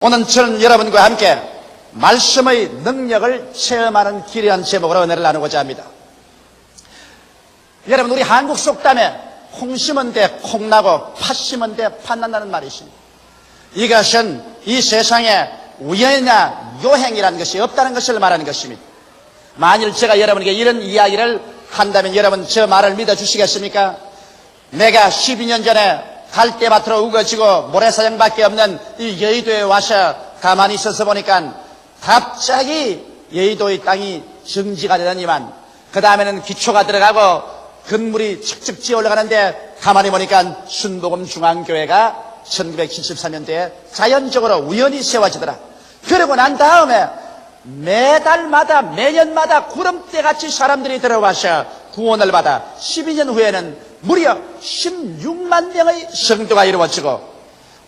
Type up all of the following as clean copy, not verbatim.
오늘 저는 여러분과 함께 말씀의 능력을 체험하는 길이라는 제목으로 은혜를 나누고자 합니다. 여러분, 우리 한국 속담에 콩 심은 데 콩 나고 팥 심은 데 팥 난다는 말이 있습니다. 이것은 이 세상에 우연이나 요행이라는 것이 없다는 것을 말하는 것입니다. 만일 제가 여러분에게 이런 이야기를 한다면 여러분 저 말을 믿어주시겠습니까? 내가 12년 전에 갈대밭으로 우거지고 모래사장밖에 없는 이 여의도에 와서 가만히 있어서 보니까 갑자기 여의도의 땅이 정지가 되더니만 그 다음에는 기초가 들어가고 건물이 척척 지어 올라가는데 가만히 보니까 순복음중앙교회가 1973년도에 자연적으로 우연히 세워지더라. 그러고 난 다음에 매달마다 매년마다 구름대같이 사람들이 들어와서 구원을 받아 12년 후에는 무려 16만 명의 성도가 이루어지고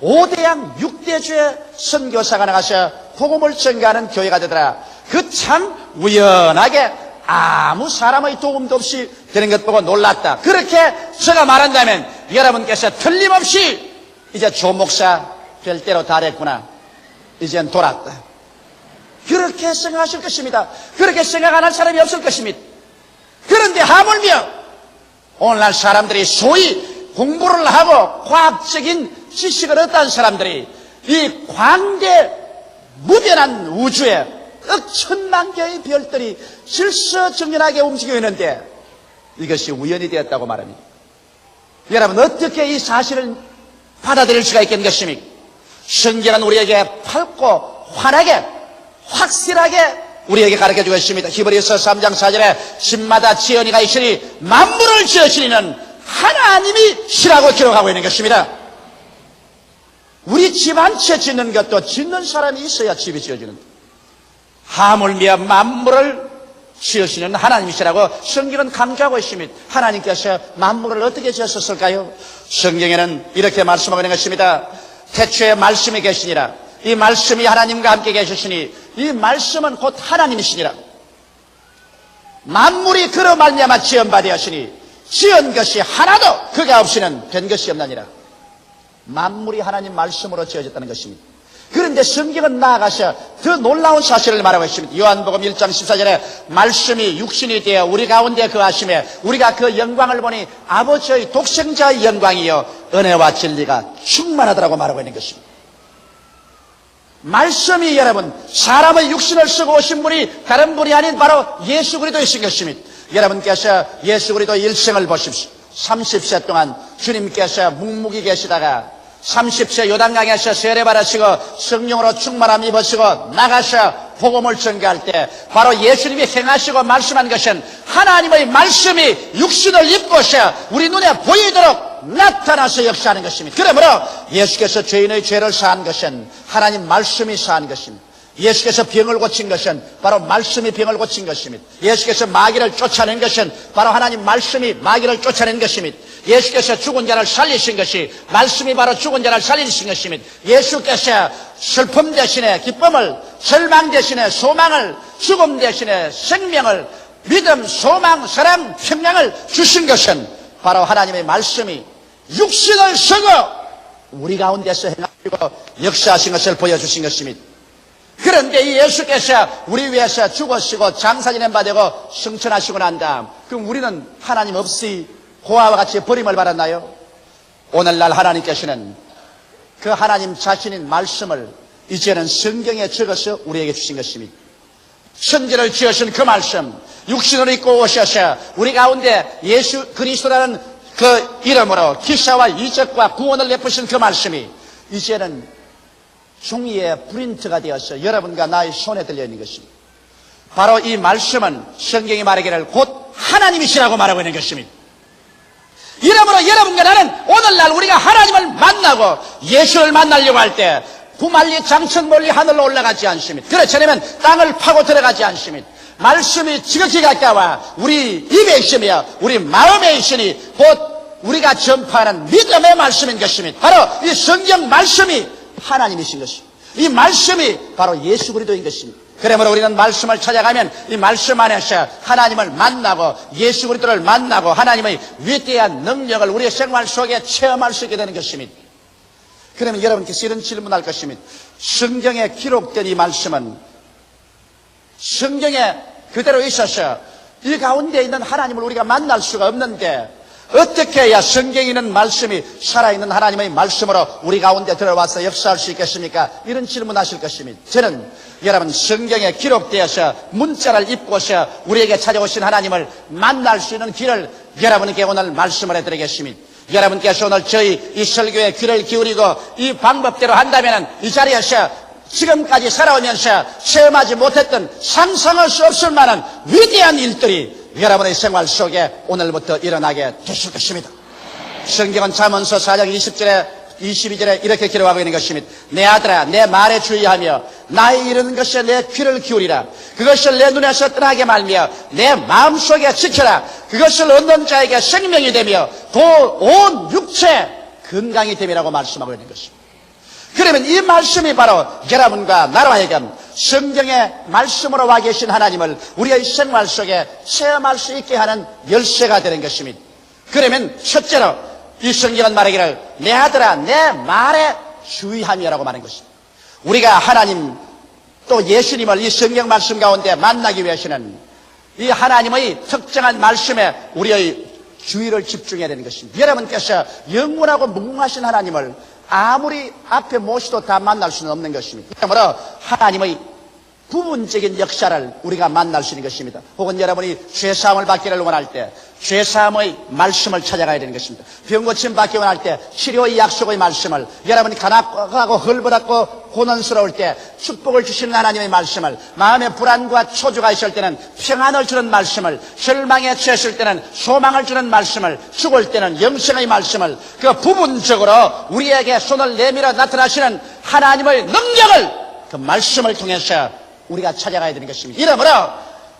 5대양 6대주의 선교사가 나가서 복음을 전가하는 교회가 되더라. 그 참 우연하게 아무 사람의 도움도 없이 되는 것 보고 놀랐다. 그렇게 제가 말한다면 여러분께서 틀림없이 이제 조목사 될 때로 다 됐구나, 이젠 돌았다, 그렇게 생각하실 것입니다. 그렇게 생각 안 할 사람이 없을 것입니다. 그런데 하물며 오늘날 사람들이 소위 공부를 하고 과학적인 지식을 얻은 사람들이 이 광대 무변한 우주에 억천만 개의 별들이 질서정연하게 움직여 있는데 이것이 우연이 되었다고 말합니다. 여러분, 어떻게 이 사실을 받아들일 수가 있겠는 것입니까? 성경은 우리에게 밝고 환하게 확실하게 우리에게 가르쳐주고 있습니다. 히브리서 3장 4절에 집마다 지연이가 있으니 만물을 지으시는 하나님이시라고 기록하고 있는 것입니다. 우리 집 한 채 짓는 것도 짓는 사람이 있어야 집이 지어지는데 하물며 만물을 지으시는 하나님이시라고 성경은 강조하고 있습니다. 하나님께서 만물을 어떻게 지으셨을까요? 성경에는 이렇게 말씀하고 있는 것입니다. 태초에 말씀이 계시니라. 이 말씀이 하나님과 함께 계셨으니 이 말씀은 곧 하나님이시니라. 만물이 그로 말미암아 지은 바 되었으니 지은 것이 하나도 그가 없이는 된 것이 없나니라. 만물이 하나님 말씀으로 지어졌다는 것입니다. 그런데 성경은 나아가서 더 놀라운 사실을 말하고 있습니다. 요한복음 1장 14절에 말씀이 육신이 되어 우리 가운데 거하심에 우리가 그 영광을 보니 아버지의 독생자의 영광이요 은혜와 진리가 충만하더라고 말하고 있는 것입니다. 말씀이 여러분 사람의 육신을 쓰고 오신 분이 다른 분이 아닌 바로 예수 그리스도이신 것입니다. 여러분께서 예수 그리스도 일생을 보십시오. 30세 동안 주님께서 묵묵히 계시다가 30세 요단강에서 세례받으시고 성령으로 충만함 입으시고 나가서 복음을 전가할 때 바로 예수님이 행하시고 말씀한 것은 하나님의 말씀이 육신을 입고서 우리 눈에 보이도록 나타나서 역사하는 것입니다. 그러므로 예수께서 죄인의 죄를 사한 것은 하나님 말씀이 사한 것입니다. 예수께서 병을 고친 것은 바로 말씀이 병을 고친 것입니다. 예수께서 마귀를 쫓아낸 것은 바로 하나님 말씀이 마귀를 쫓아낸 것입니다. 예수께서 죽은 자를 살리신 것이 말씀이 바로 죽은 자를 살리신 것입니다. 예수께서 슬픔 대신에 기쁨을, 절망 대신에 소망을, 죽음 대신에 생명을, 믿음, 소망, 사랑, 평강을 주신 것은 바로 하나님의 말씀이 육신을 쓰고 우리 가운데서 행하시고 역사하신 것을 보여주신 것입니다. 그런데 이 예수께서 우리 위해서 죽으시고 장사지낸 바 되고 승천하시고 난 다음 그럼 우리는 하나님 없이 고아와 같이 버림을 받았나요? 오늘날 하나님께서는 그 하나님 자신인 말씀을 이제는 성경에 적어서 우리에게 주신 것입니다. 천지를 지으신 그 말씀, 육신을 입고 오셔서 우리 가운데 예수 그리스도라는 그 이름으로 기사와 이적과 구원을 내푸신 그 말씀이 이제는 종이에 프린트가 되어서 여러분과 나의 손에 들려있는 것입니다. 바로 이 말씀은 성경이 말하기를 곧 하나님이시라고 말하고 있는 것입니다. 이러므로 여러분과 나는 오늘날 우리가 하나님을 만나고 예수를 만나려고 할 때 구말리 장천 멀리 하늘로 올라가지 않습니다. 그렇지 않으면 땅을 파고 들어가지 않습니다. 말씀이 지극히 가까워 우리 입에 있으며 우리 마음에 있으니 곧 우리가 전파하는 믿음의 말씀인 것입니다. 바로 이 성경 말씀이 하나님이신 것입니다. 이 말씀이 바로 예수 그리스도인 것입니다. 그러므로 우리는 말씀을 찾아가면 이 말씀 안에서 하나님을 만나고 예수 그리스도를 만나고 하나님의 위대한 능력을 우리의 생활 속에 체험할 수 있게 되는 것입니다. 그러면 여러분께서 이런 질문할 것입니다. 성경에 기록된 이 말씀은 성경에 그대로 있어서 이 가운데 있는 하나님을 우리가 만날 수가 없는데 어떻게 해야 성경에 있는 말씀이 살아있는 하나님의 말씀으로 우리 가운데 들어와서 역사할 수 있겠습니까? 이런 질문하실 것입니다. 저는 여러분 성경에 기록되어서 문자를 입고서 우리에게 찾아오신 하나님을 만날 수 있는 길을 여러분께 오늘 말씀을 해드리겠습니다. 여러분께서 오늘 저희 이 설교에 귀를 기울이고 이 방법대로 한다면 이 자리에서 지금까지 살아오면서 체험하지 못했던 상상할 수 없을 만한 위대한 일들이 여러분의 생활 속에 오늘부터 일어나게 되실 것입니다. 성경은 잠언서 4장 22절에 이렇게 기록하고 있는 것입니다. 내 아들아 내 말에 주의하며 나의 이르는 것에 내 귀를 기울이라. 그것을 내 눈에서 떠나게 말며 내 마음속에 지켜라. 그것을 얻는 자에게 생명이 되며 온 육체 건강이 됨이라고 말씀하고 있는 것입니다. 그러면 이 말씀이 바로 여러분과 나로 하여금 성경의 말씀으로 와 계신 하나님을 우리의 생활 속에 체험할 수 있게 하는 열쇠가 되는 것입니다. 그러면 첫째로 이 성경은 말하기를 내 아들아 내 말에 주의하며라고 말하는 것입니다. 우리가 하나님 또 예수님을 이 성경 말씀 가운데 만나기 위해서는 이 하나님의 특정한 말씀에 우리의 주의를 집중해야 되는 것입니다. 여러분께서 영원하고 무궁하신 하나님을 아무리 앞에 모시도 다 만날 수는 없는 것입니다. 그러므로 하나님의 부분적인 역사를 우리가 만날 수 있는 것입니다. 혹은 여러분이 죄사함을 받기를 원할 때 죄사함의 말씀을 찾아가야 되는 것입니다. 병고침 받기 원할 때 치료의 약속의 말씀을, 여러분이 가난하고 헐벗었고 고난스러울 때 축복을 주시는 하나님의 말씀을, 마음에 불안과 초조가 있을 때는 평안을 주는 말씀을, 절망에 처했을 때는 소망을 주는 말씀을, 죽을 때는 영생의 말씀을, 그 부분적으로 우리에게 손을 내밀어 나타나시는 하나님의 능력을 그 말씀을 통해서 우리가 찾아가야 되는 것입니다. 이러므로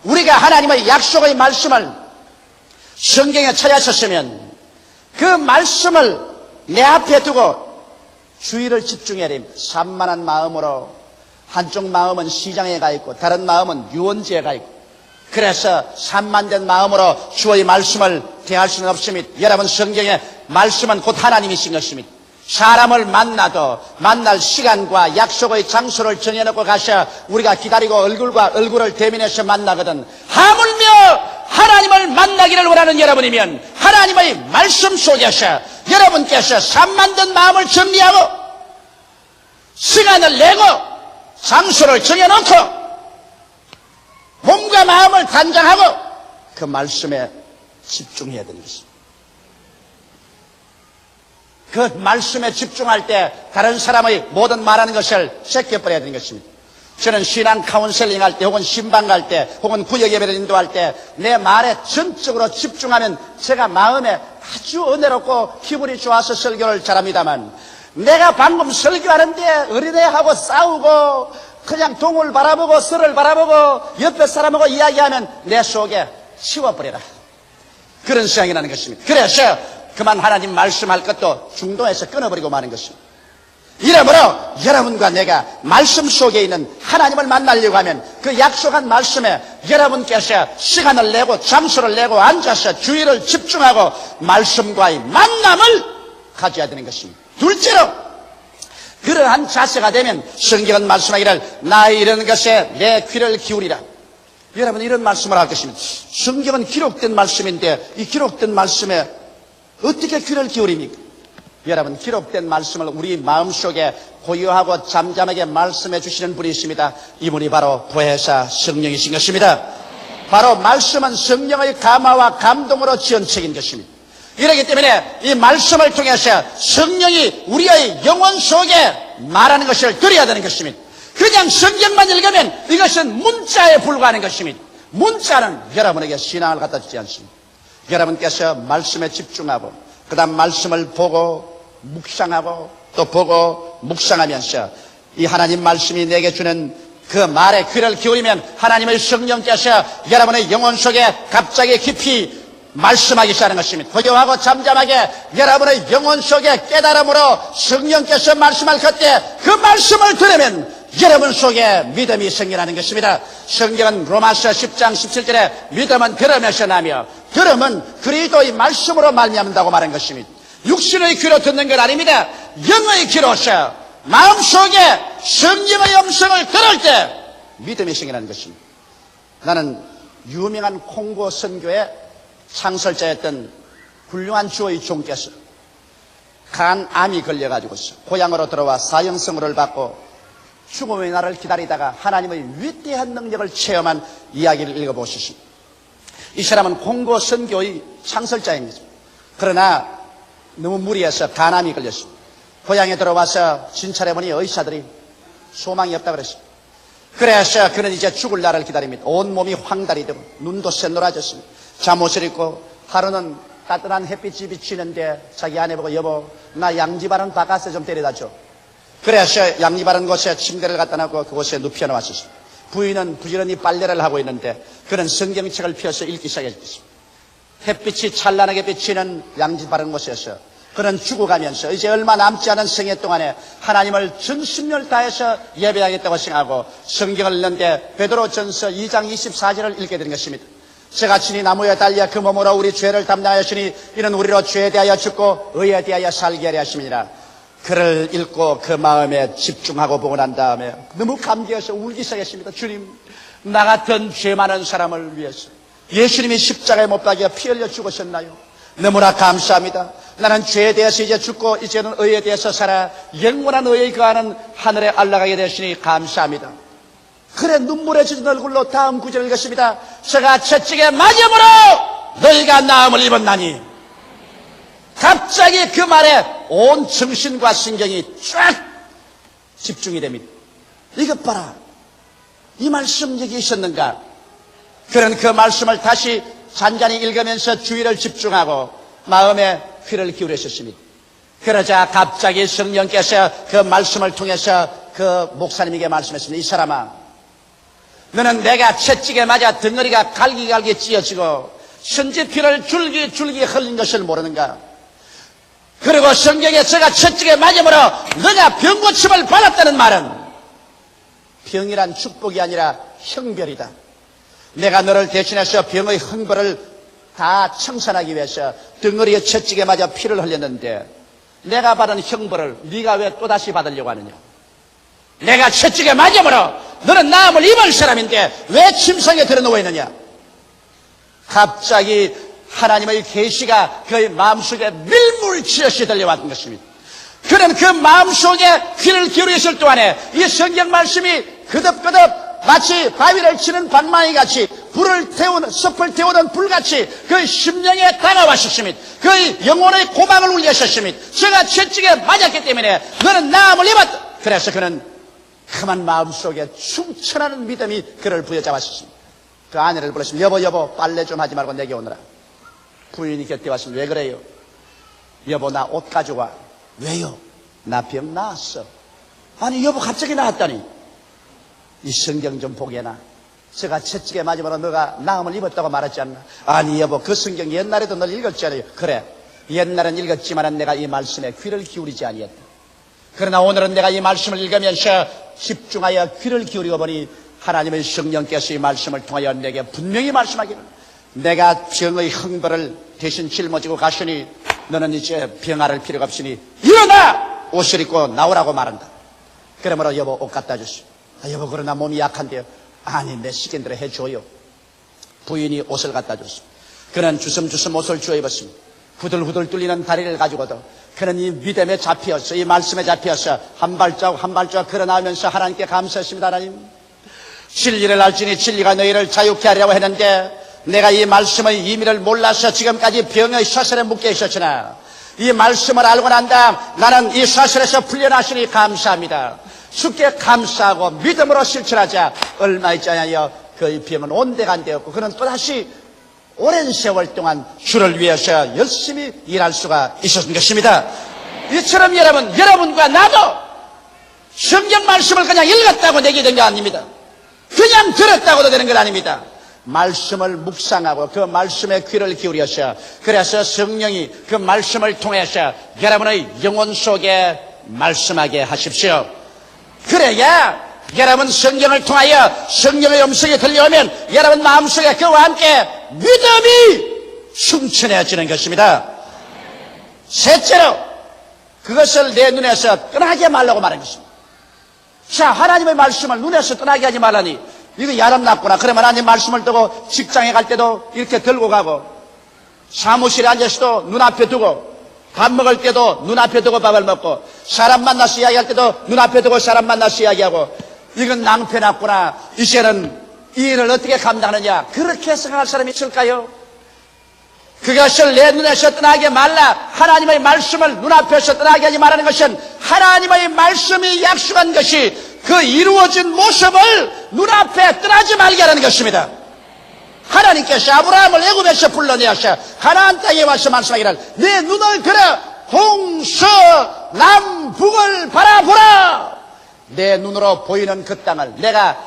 우리가 하나님의 약속의 말씀을 성경에 찾아섰으면 그 말씀을 내 앞에 두고 주의를 집중해야 됩니다. 산만한 마음으로, 한쪽 마음은 시장에 가 있고 다른 마음은 유원지에 가 있고, 그래서 산만된 마음으로 주의 말씀을 대할 수는 없습니다. 여러분 성경의 말씀은 곧 하나님이신 것입니다. 사람을 만나도 만날 시간과 약속의 장소를 정해놓고 가셔 우리가 기다리고 얼굴과 얼굴을 대면해서 만나거든, 하물며 하나님을 만나기를 원하는 여러분이면 하나님의 말씀 속에서 여러분께서 산만된 마음을 정리하고 시간을 내고 장소를 정해놓고 몸과 마음을 단장하고 그 말씀에 집중해야 되는 것입니다. 그 말씀에 집중할 때 다른 사람의 모든 말하는 것을 제껴버려야 되는 것입니다. 저는 신앙 카운셀링 할 때 혹은 신방 갈 때 혹은 구역 예배를 인도할 때 내 말에 전적으로 집중하면 제가 마음에 아주 은혜롭고 기분이 좋아서 설교를 잘합니다만, 내가 방금 설교하는데 어린애하고 싸우고 그냥 동을 바라보고 설을 바라보고 옆에 사람하고 이야기하면 내 속에 치워버려라, 그런 생각이 나는 것입니다. 그래서 그만 하나님 말씀할 것도 중도에서 끊어버리고 마는 것입니다. 이러므로 여러분과 내가 말씀 속에 있는 하나님을 만나려고 하면 그 약속한 말씀에 여러분께서 시간을 내고 장소를 내고 앉아서 주의를 집중하고 말씀과의 만남을 가져야 되는 것입니다. 둘째로, 그러한 자세가 되면 성경은 말씀하기를 나의 이런 것에 내 귀를 기울이라. 여러분 이런 말씀을 할 것입니다. 성경은 기록된 말씀인데 이 기록된 말씀에 어떻게 귀를 기울입니까? 여러분 기록된 말씀을 우리 마음속에 고요하고 잠잠하게 말씀해 주시는 분이 있습니다. 이분이 바로 보혜사 성령이신 것입니다. 바로 말씀은 성령의 감화와 감동으로 지은 책인 것입니다. 이렇기 때문에 이 말씀을 통해서 성령이 우리의 영혼 속에 말하는 것을 들어야 되는 것입니다. 그냥 성경만 읽으면 이것은 문자에 불과하는 것입니다. 문자는 여러분에게 신앙을 갖다 주지 않습니다. 여러분께서 말씀에 집중하고 그 다음 말씀을 보고 묵상하고 또 보고 묵상하면서 이 하나님 말씀이 내게 주는 그 말에 귀를 기울이면 하나님의 성령께서 여러분의 영혼 속에 갑자기 깊이 말씀하기 시작하는 것입니다. 고요하고 잠잠하게 여러분의 영혼 속에 깨달음으로 성령께서 말씀할 그때 그 말씀을 들으면 여러분 속에 믿음이 생겨나는 것입니다. 성경은 로마서 10장 17절에 믿음은 들음에서 나며 들음은 그리스도의 말씀으로 말미암는다고 말한 것입니다. 육신의 귀로 듣는 건 아닙니다. 영의 귀로서 마음속에 성경의 음성을 들을 때 믿음이 생기는 것입니다. 나는 유명한 콩고 선교의 창설자였던 훌륭한 주의 종께서 간암이 걸려가지고서 고향으로 들어와 사형선고를 받고 죽음의 날을 기다리다가 하나님의 위대한 능력을 체험한 이야기를 읽어보셨습니다. 이 사람은 콩고 선교의 창설자입니다. 그러나 너무 무리해서 간암이 걸렸습니다. 고향에 들어와서 진찰해 보니 의사들이 소망이 없다 그랬습니다. 그래서 그는 이제 죽을 날을 기다립니다. 온몸이 황달이 되고 눈도 새노라졌습니다. 잠옷을 입고 하루는 따뜻한 햇빛이 비치는데 자기 아내 보고 여보 나 양지바른 바깥에 좀 데려다 줘. 그래서 양지바른 곳에 침대를 갖다 놓고 그곳에 눕혀 놓았습니다. 부인은 부지런히 빨래를 하고 있는데 그는 성경책을 펴서 읽기 시작했습니다. 햇빛이 찬란하게 비치는 양지바른 곳에서 그는 죽어가면서 이제 얼마 남지 않은 생애 동안에 하나님을 전심을 다해서 예배하겠다고 생각하고 성경을 읽는데 베드로전서 2장 24절을 읽게 되는 것입니다. 제가 친히 나무에 달려 그 몸으로 우리 죄를 담당하였으니 이는 우리로 죄에 대하여 죽고 의에 대하여 살게 하려 하심이니라. 그를 읽고 그 마음에 집중하고 보고 난 다음에 너무 감개해서 울기 시작했습니다. 주님, 나 같은 죄 많은 사람을 위해서 예수님이 십자가에 못 박여 피 흘려 죽으셨나요? 너무나 감사합니다. 나는 죄에 대해서 이제 죽고 이제는 의에 대해서 살아 영원한 의에 거하는 하늘에 올라가게 되시니 감사합니다. 그래 눈물에 젖은 얼굴로 다음 구절을 읽었습니다. 제가 채찍에 맞음으로 너희가 나음을 입었나니. 갑자기 그 말에 온 정신과 신경이 쫙 집중이 됩니다. 이것 봐라. 이 말씀 여기 있었는가? 그는 그 말씀을 다시 잔잔히 읽으면서 주의를 집중하고 마음에 귀를 기울였습니다. 그러자 갑자기 성령께서 그 말씀을 통해서 그 목사님에게 말씀했습니다. 이 사람아, 너는 내가 채찍에 맞아 덩어리가 갈기갈기 찢어지고 선지피를 줄기 흘린 것을 모르는가? 그리고 성경에 제가 채찍에 맞음으로 너가 병고침을 받았다는 말은 병이란 축복이 아니라 형벌이다. 내가 너를 대신해서 병의 형벌을 다 청산하기 위해서 덩어리에 채찍에 맞아 피를 흘렸는데 내가 받은 형벌을 네가 왜 또다시 받으려고 하느냐? 내가 채찍에 맞음으로 너는 나음을 입을 사람인데 왜 침상에 들어누워 있느냐? 갑자기 하나님의 계시가 그의 마음속에 밀물치듯이 들려왔던 것입니다. 그는 그 마음속에 귀를 기울였을 동안에 이 성경 말씀이 그득그득 마치 바위를 치는 방망이 같이 숲을 태우는 불같이 그 심령에 다가왔었습니다. 그의 영혼의 고막을 울렸었습니다. 제가 채찍에 맞았기 때문에 너는 나음을 입었다. 그래서 그는 그만 마음속에 충천하는 믿음이 그를 부여잡았습니다. 그 아내를 불렀습니다. 여보 빨래 좀 하지 말고 내게 오너라. 부인이 곁에 왔습니다. 왜 그래요? 여보 나 옷 가져와. 왜요? 나 병 나았어. 아니 여보 갑자기 나았다니. 이 성경 좀 보게나. 제가 채찍에 맞으면 너가 나음을 입었다고 말했지 않나? 아니 여보 그 성경 옛날에도 널 읽었잖아요. 그래 옛날엔 읽었지만 내가 이 말씀에 귀를 기울이지 아니했다. 그러나 오늘은 내가 이 말씀을 읽으면서 집중하여 귀를 기울이고 보니 하나님의 성령께서 이 말씀을 통하여 내게 분명히 말씀하기를 내가 병의 형벌을 대신 짊어지고 가시니 너는 이제 병 앓을 필요가 없으니 일어나 옷을 입고 나오라고 말한다. 그러므로 여보 옷 갖다 주시오. 여보 그러나 몸이 약한데요. 아니 내 시킨대로 해줘요. 부인이 옷을 갖다 줬습니다. 그는 주섬주섬 옷을 주워 입었습니다. 후들후들 뚫리는 다리를 가지고도 그는 이 믿음에 잡혀서 이 말씀에 잡혀서 한 발자국 한 발자국 걸어나오면서 하나님께 감사했습니다. 하나님 진리를 알지니 진리가 너희를 자유케 하려고 했는데 내가 이 말씀의 의미를 몰라서 지금까지 병의 사슬에 묶여 있었으나 이 말씀을 알고 난 다음 나는 이 사슬에서 풀려나시니 감사합니다. 주께 감사하고 믿음으로 실천하자 얼마 있지 않아요. 그 병은 온데간데없고 그는 또다시 오랜 세월 동안 주를 위해서 열심히 일할 수가 있었던 것입니다. 이처럼 여러분과 나도 성경 말씀을 그냥 읽었다고 되게 된 게 아닙니다. 그냥 들었다고도 되는 건 아닙니다. 말씀을 묵상하고 그 말씀에 귀를 기울여서 그래서 성령이 그 말씀을 통해서 여러분의 영혼 속에 말씀하게 하십시오. 그래야 여러분 성경을 통하여 성령의 음성이 들려오면 여러분 마음속에 그와 함께 믿음이 충천해지는 것입니다. 셋째로 그것을 내 눈에서 떠나게 말라고 말한 것입니다. 자, 하나님의 말씀을 눈에서 떠나게 하지 말라니. 이거 야람났구나. 그러면 하나님 말씀을 두고 직장에 갈 때도 이렇게 들고 가고, 사무실에 앉아서도 눈앞에 두고, 밥 먹을 때도 눈앞에 두고 밥을 먹고, 사람 만나서 이야기할 때도 눈앞에 두고 사람 만나서 이야기하고, 이건 낭패났구나. 이제는 이 일을 어떻게 감당하느냐. 그렇게 생각할 사람이 있을까요? 그것을 내 눈에서 떠나게 말라. 하나님의 말씀을 눈앞에서 떠나게 하지 말라는 것은 하나님의 말씀이 약속한 것이 그 이루어진 모습을 눈앞에 떠나지 말게 하는 것입니다. 하나님께서 아브라함을 애굽에서 불러내어서 가나안 땅에 와서 말씀하기를 내 눈을 들어 동서남북을 바라보라. 내 눈으로 보이는 그 땅을 내가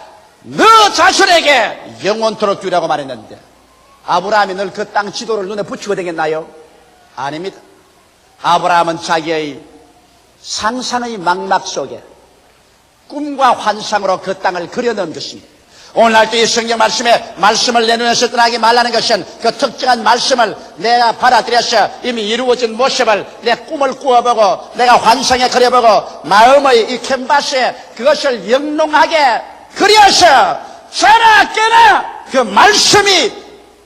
너 자손에게 영원토록 주라고 말했는데, 아브라함이 늘 그 땅 지도를 눈에 붙이고 다녔나요? 아닙니다. 아브라함은 자기의 상상의 망막 속에 꿈과 환상으로 그 땅을 그려놓은 것입니다. 오늘날도 이 성경 말씀에 말씀을 내 눈에서 떠나게 말라는 것은 그 특정한 말씀을 내가 받아들여서 이미 이루어진 모습을 내 꿈을 꾸어보고 내가 환상에 그려보고 마음의 이 캔버스에 그것을 영롱하게 그려서 자나 깨나 그 말씀이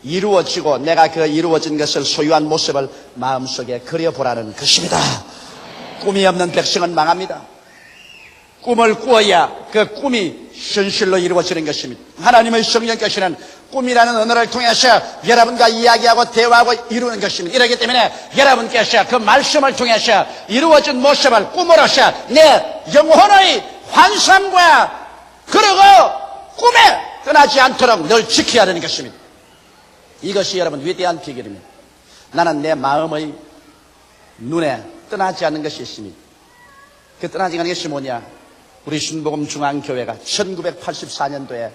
이루어지고 내가 그 이루어진 것을 소유한 모습을 마음속에 그려보라는 것입니다. 꿈이 없는 백성은 망합니다. 꿈을 꾸어야 그 꿈이 현실로 이루어지는 것입니다. 하나님의 성령께서는 꿈이라는 언어를 통해서 여러분과 이야기하고 대화하고 이루는 것입니다. 이렇기 때문에 여러분께서 그 말씀을 통해서 이루어진 모습을 꿈으로서 내 영혼의 환상과 그리고 꿈에 떠나지 않도록 늘 지켜야 되는 것입니다. 이것이 여러분 위대한 비결입니다. 나는 내 마음의 눈에 떠나지 않는 것이 있습니다. 그 떠나지 않는 것이 뭐냐? 우리 순복음 중앙교회가 1984년도에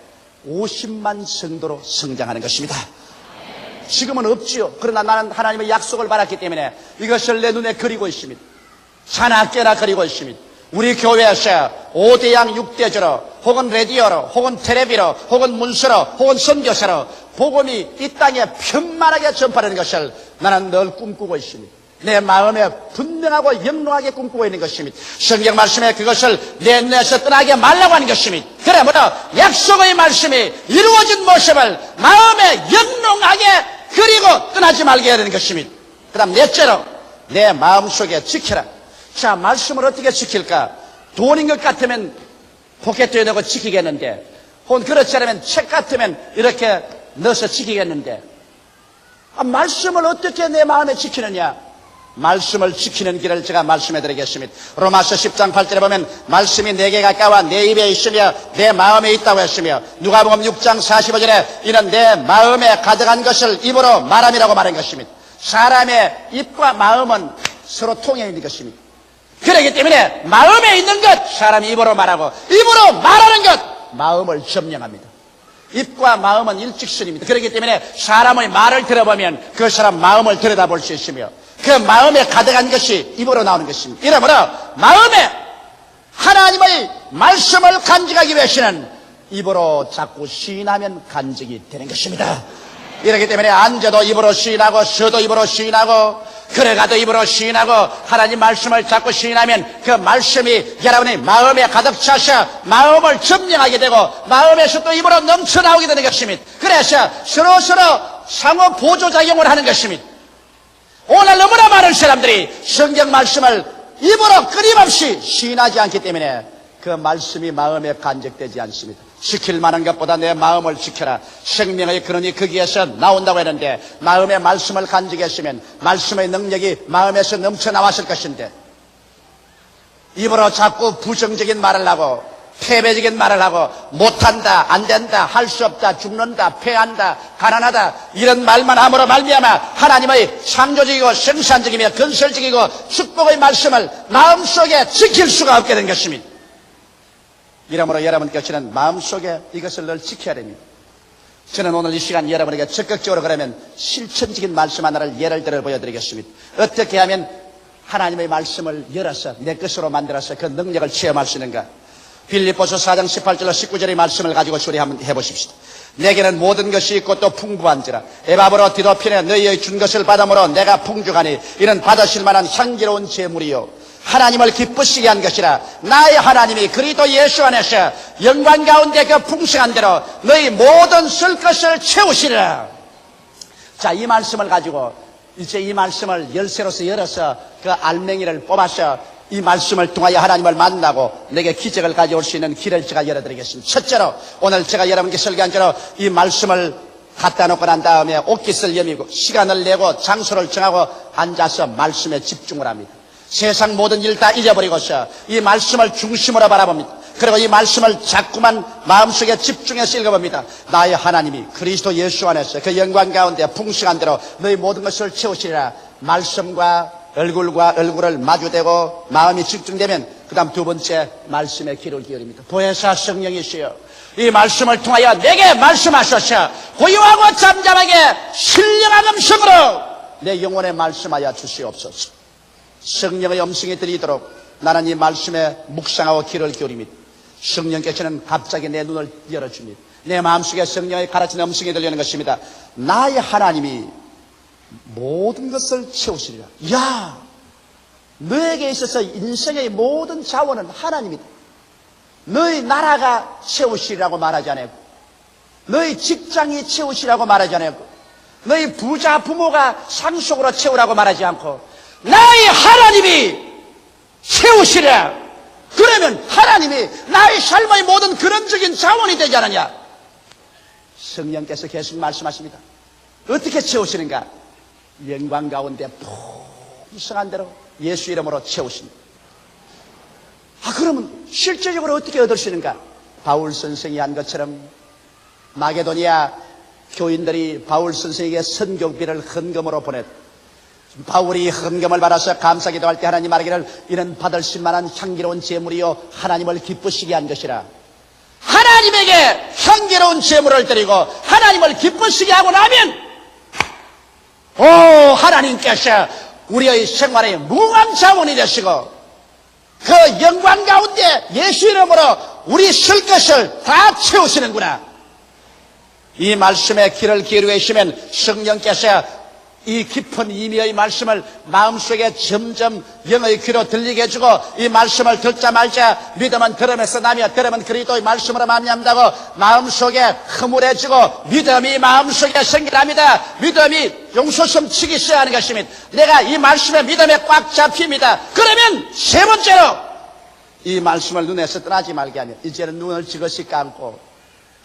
50만 성도로 성장하는 것입니다. 지금은 없지요. 그러나 나는 하나님의 약속을 받았기 때문에 이것을 내 눈에 그리고 있습니다. 자나 깨나 그리고 있습니다. 우리 교회에서 5대양 6대주로 혹은 라디오로 혹은 텔레비로 혹은 문서로 혹은 선교사로 복음이 이 땅에 편만하게 전파되는 것을 나는 늘 꿈꾸고 있습니다. 내 마음에 분명하고 영롱하게 꿈꾸고 있는 것입니다. 성경 말씀에 그것을 내 눈에서 떠나게 말라고 하는 것입니다. 그러므로 약속의 말씀이 이루어진 모습을 마음에 영롱하게 그리고 떠나지 말게 하는 것입니다. 그 다음 넷째로 내 마음속에 지켜라. 자, 말씀을 어떻게 지킬까? 돈인 것 같으면 포켓에 넣고 지키겠는데, 혹은 그렇지 않으면 책 같으면 이렇게 넣어서 지키겠는데, 말씀을 어떻게 내 마음에 지키느냐? 말씀을 지키는 길을 제가 말씀해 드리겠습니다. 로마서 10장 8절에 보면 말씀이 내게 가까워 내 입에 있으며 내 마음에 있다고 했으며, 누가복음 6장 45절에 이는 내 마음에 가득한 것을 입으로 말함이라고 말한 것입니다. 사람의 입과 마음은 서로 통해 있는 것입니다. 그렇기 때문에 마음에 있는 것 사람이 입으로 말하고 입으로 말하는 것 마음을 점령합니다. 입과 마음은 일직선입니다. 그렇기 때문에 사람의 말을 들어보면 그 사람 마음을 들여다볼 수 있으며 그 마음에 가득한 것이 입으로 나오는 것입니다. 이러므로 마음에 하나님의 말씀을 간직하기 위해서는 입으로 자꾸 시인하면 간직이 되는 것입니다. 이렇기 때문에 앉아도 입으로 시인하고 서도 입으로 시인하고 걸어가도 입으로 시인하고 하나님 말씀을 자꾸 시인하면 그 말씀이 여러분의 마음에 가득 차서 마음을 점령하게 되고 마음에서 또 입으로 넘쳐나오게 되는 것입니다. 그래서 서로서로 상호 보조작용을 하는 것입니다. 오늘 너무나 많은 사람들이 성경 말씀을 입으로 끊임없이 시인하지 않기 때문에 그 말씀이 마음에 간직되지 않습니다. 지킬 만한 것보다 내 마음을 지켜라. 생명의 근원이 거기에서 나온다고 했는데 마음의 말씀을 간직했으면 말씀의 능력이 마음에서 넘쳐나왔을 것인데 입으로 자꾸 부정적인 말을 하고 패배적인 말을 하고 못한다, 안된다, 할 수 없다, 죽는다, 패한다, 가난하다 이런 말만 함으로 말미암아 하나님의 창조적이고 생산적이며 건설적이고 축복의 말씀을 마음속에 지킬 수가 없게 된 것입니다. 이러므로 여러분께서는 마음속에 이것을 늘 지켜야 됩니다. 저는 오늘 이 시간 여러분에게 적극적으로 그러면 실천적인 말씀 하나를 예를 들어 보여드리겠습니다. 어떻게 하면 하나님의 말씀을 열어서 내 것으로 만들어서 그 능력을 체험할 수 있는가? 빌립보서 4장 18절로 19절의 말씀을 가지고 수리 한번 해보십시다. 내게는 모든 것이 있고 또 풍부한지라 에바브로 디도핀에 너희의 준 것을 받음으로 내가 풍족하니 이는 받으실 만한 향기로운 제물이요 하나님을 기쁘시게 한 것이라. 나의 하나님이 그리스도 예수 안에서 영광 가운데 그 풍성한 대로 너희 모든 쓸 것을 채우시리라. 자, 이 말씀을 가지고 이제 이 말씀을 열쇠로서 열어서 그 알맹이를 뽑아서 이 말씀을 통하여 하나님을 만나고 내게 기적을 가져올 수 있는 길을 제가 열어드리겠습니다. 첫째로 오늘 제가 여러분께 설교한 대로 이 말씀을 갖다 놓고 난 다음에 옷깃을 여미고 시간을 내고 장소를 정하고 앉아서 말씀에 집중을 합니다. 세상 모든 일 다 잊어버리고서 이 말씀을 중심으로 바라봅니다. 그리고 이 말씀을 자꾸만 마음속에 집중해서 읽어봅니다. 나의 하나님이 그리스도 예수 안에서 그 영광 가운데 풍성한 대로 너희 모든 것을 채우시리라. 말씀과 얼굴과 얼굴을 마주대고 마음이 집중되면 그 다음 두 번째 말씀에 귀를 기울입니다. 보혜사 성령이시여, 이 말씀을 통하여 내게 말씀하셔서 고요하고 잠잠하게 신령한 음성으로 내 영혼에 말씀하여 주시옵소서. 성령의 음성이 들리도록 나는 이 말씀에 묵상하고 귀를 기울입니다. 성령께서는 갑자기 내 눈을 열어줍니다. 내 마음속에 성령의 가르치는 음성이 들리는 것입니다. 나의 하나님이 모든 것을 채우시리라. 야, 너에게 있어서 인생의 모든 자원은 하나님이다. 너희 나라가 채우시리라고 말하지 않았고, 너희 직장이 채우시라고 말하지 않았고, 너희 부자 부모가 상속으로 채우라고 말하지 않고 나의 하나님이 채우시리라. 그러면 하나님이 나의 삶의 모든 근원적인 자원이 되지 않느냐. 성령께서 계속 말씀하십니다. 어떻게 채우시는가? 영광 가운데 풍성한 대로 예수 이름으로 채우십니다. 그러면 실제적으로 어떻게 얻으시는가? 바울 선생이 한 것처럼 마게도니아 교인들이 바울 선생에게 선교비를 헌금으로 보냈다. 바울이 헌금을 받아서 감사기도할 때 하나님 말하기를 이는 받을 만한 향기로운 제물이요 하나님을 기쁘시게 한 것이라. 하나님에게 향기로운 제물을 드리고 하나님을 기쁘시게 하고 나면 하나님께서 우리의 생활의 무한 자원이 되시고 그 영광 가운데 예수 이름으로 우리 쓸 것을 다 채우시는구나. 이 말씀에 귀를 기울이고 계시면 성령께서 이 깊은 의미의 말씀을 마음속에 점점 영의 귀로 들리게 해주고 이 말씀을 듣자 말자 믿음은 들음에서 나며 들음은 그리스도의 말씀으로 말미암다고 마음속에 흐물해지고 믿음이 마음속에 생기랍니다. 믿음이 용솟음 치기 시작하는 것입니다. 내가 이 말씀에 믿음에 꽉 잡힙니다. 그러면 세 번째로 이 말씀을 눈에서 떠나지 말게 하며 이제는 눈을 지그시 감고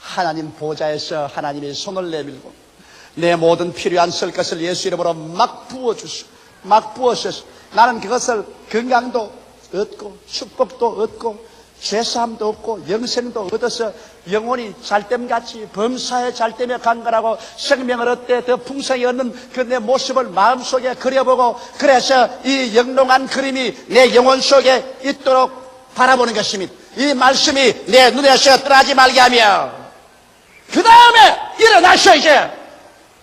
하나님 보좌에서 하나님이 손을 내밀고 내 모든 필요한 쓸 것을 예수 이름으로 막 부어주시고 막 부어주셔서 나는 그것을 건강도 얻고 축복도 얻고 죄사함도 얻고 영생도 얻어서 영혼이 잘됨같이 범사에 잘되며 강건하고 생명을 얻되 더 풍성히 얻는 그 내 모습을 마음속에 그려보고 그래서 이 영롱한 그림이 내 영혼 속에 있도록 바라보는 것입니다. 이 말씀이 내 눈에서 떠나지 말게 하며 그 다음에 일어나셔. 이제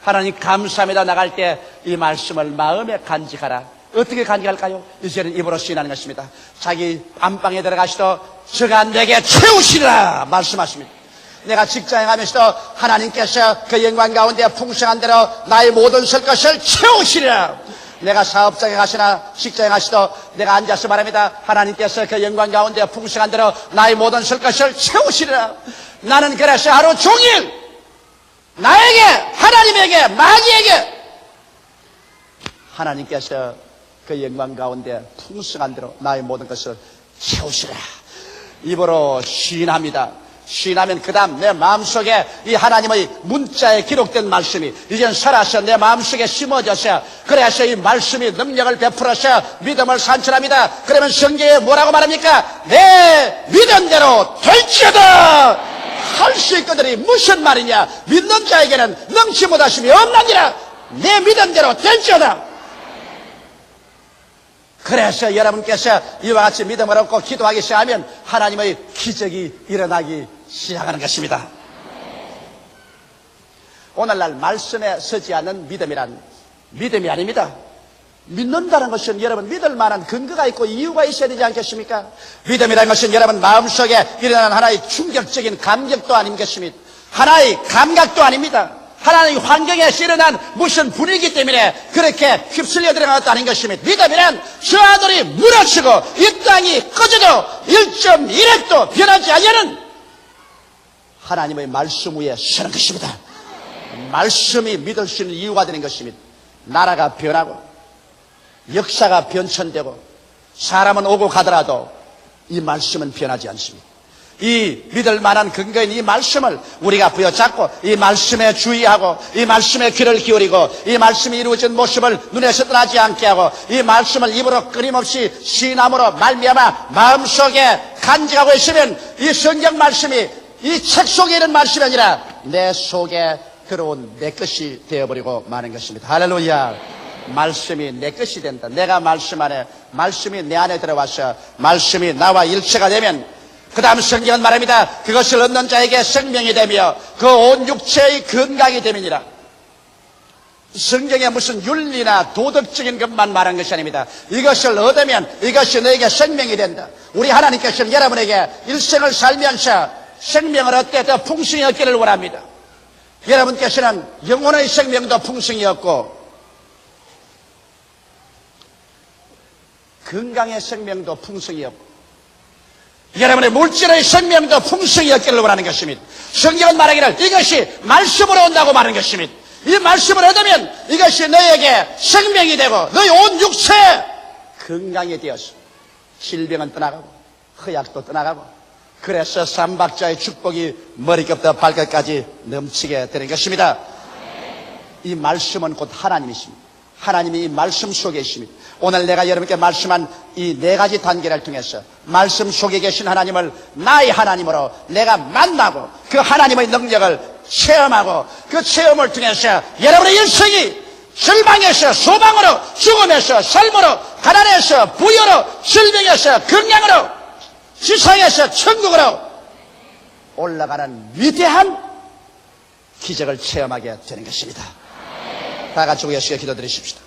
하나님 감사합니다 나갈 때 이 말씀을 마음에 간직하라. 어떻게 간직할까요? 이제는 입으로 시인하는 것입니다. 자기 안방에 들어가시도 저가 내게 채우시라 말씀하십니다. 내가 직장에 가면서도 하나님께서 그 영광 가운데 풍성한 대로 나의 모든 쓸 것을 채우시라. 내가 사업장에 가시나 직장에 가시도 내가 앉아서 말합니다. 하나님께서 그 영광 가운데 풍성한 대로 나의 모든 쓸 것을 채우시라. 나는 그래서 하루 종일 나에게 하나님에게 마귀에게 하나님께서 그 영광 가운데 풍성한 대로 나의 모든 것을 채우시라. 입으로 시인합니다. 시인하면 그 다음 내 마음속에 이 하나님의 문자에 기록된 말씀이 이젠 살아서 내 마음속에 심어져서 그래서 이 말씀이 능력을 베풀어서 믿음을 산출합니다. 그러면 성경에 뭐라고 말합니까? 내 믿음대로 될지어다 할 수 있거든이 무슨 말이냐? 믿는 자에게는 능치 못하심이 없느니라. 내 믿음대로 될지어다. 그래서 여러분께서 이와 같이 믿음을 얻고 기도하기 시작하면 하나님의 기적이 일어나기 시작하는 것입니다. 오늘날 말씀에 서지 않는 믿음이란 믿음이 아닙니다. 믿는다는 것은 여러분 믿을 만한 근거가 있고 이유가 있어야 되지 않겠습니까? 믿음이라는 것은 여러분 마음속에 일어나는 하나의 충격적인 감격도 아닌 것입니다. 하나의 감각도 아닙니다. 하나님 환경에서 일어난 무슨 분위기 때문에 그렇게 휩쓸려 들어갔다는 것입니다. 믿으면 저 하늘이 무너지고 이 땅이 꺼져도 1.1핵도 변하지 않는 하나님의 말씀 위에 서는 것입니다. 말씀이 믿을 수 있는 이유가 되는 것입니다. 나라가 변하고 역사가 변천되고 사람은 오고 가더라도 이 말씀은 변하지 않습니다. 이 믿을 만한 근거인 이 말씀을 우리가 부여잡고 이 말씀에 주의하고 이 말씀에 귀를 기울이고 이 말씀이 이루어진 모습을 눈에서 떠나지 않게 하고 이 말씀을 입으로 끊임없이 시인함으로 말미암아 마음속에 간직하고 있으면 이 성경 말씀이 이 책 속에 있는 말씀이 아니라 내 속에 들어온 내 것이 되어버리고 마는 것입니다. 할렐루야. 말씀이 내 것이 된다. 내가 말씀 안에, 말씀이 내 안에 들어와서 말씀이 나와 일체가 되면 그 다음 성경은 말합니다. 그것을 얻는 자에게 생명이 되며 그 온 육체의 건강이 됨이니라. 성경에 무슨 윤리나 도덕적인 것만 말한 것이 아닙니다. 이것을 얻으면 이것이 너에게 생명이 된다. 우리 하나님께서는 여러분에게 일생을 살면서 생명을 얻되 더 풍성히 얻기를 원합니다. 여러분께서는 영혼의 생명도 풍성히 얻고 건강의 생명도 풍성히 얻고 여러분의 물질의 생명도 풍성히 얻기를 원하는 것입니다. 성경은 말하기를 이것이 말씀으로 온다고 말하는 것입니다. 이 말씀을 얻으면 이것이 너에게 생명이 되고 너의 온 육체 건강이 되어서 질병은 떠나가고 허약도 떠나가고 그래서 삼박자의 축복이 머리끝부터 발끝까지 넘치게 되는 것입니다. 이 말씀은 곧 하나님이십니다. 하나님이 이 말씀 속에 있습니다. 오늘 내가 여러분께 말씀한 이 네 가지 단계를 통해서 말씀 속에 계신 하나님을 나의 하나님으로 내가 만나고 그 하나님의 능력을 체험하고 그 체험을 통해서 여러분의 일생이 절망에서 소망으로, 죽음에서 삶으로, 가난에서 부여로, 질병에서 건강으로, 지상에서 천국으로 올라가는 위대한 기적을 체험하게 되는 것입니다. 다 같이 우리가 기도드리십시다.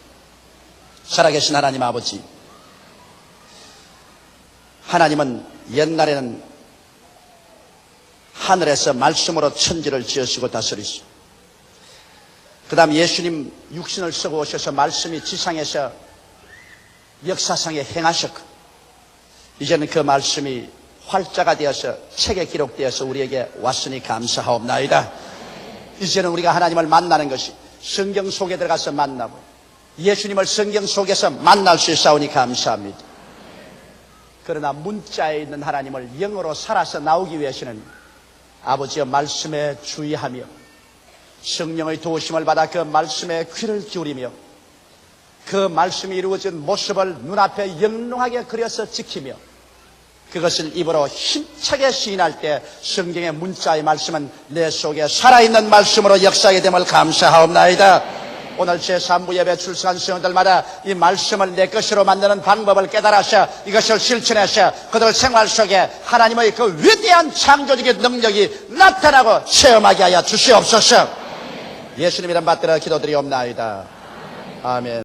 살아계신 하나님 아버지, 하나님은 옛날에는 하늘에서 말씀으로 천지를 지으시고 다스리시고 그 다음 예수님 육신을 쓰고 오셔서 말씀이 지상에서 역사상에 행하셨고 이제는 그 말씀이 활자가 되어서 책에 기록되어서 우리에게 왔으니 감사하옵나이다. 이제는 우리가 하나님을 만나는 것이 성경 속에 들어가서 만나고 예수님을 성경 속에서 만날 수 있사오니 감사합니다. 그러나 문자에 있는 하나님을 영으로 살아서 나오기 위해서는 아버지의 말씀에 주의하며 성령의 도우심을 받아 그 말씀에 귀를 기울이며 그 말씀이 이루어진 모습을 눈앞에 영롱하게 그려서 지키며 그것을 입으로 힘차게 시인할 때 성경의 문자의 말씀은 내 속에 살아있는 말씀으로 역사하게 됨을 감사하옵나이다. 오늘 제3부 예배 출석한 성도들마다 이 말씀을 내 것으로 만드는 방법을 깨달아서 이것을 실천해서 그들 생활 속에 하나님의 그 위대한 창조적인 능력이 나타나고 체험하게 하여 주시옵소서. 예수님 이름 받들어 기도드리옵나이다. 아멘.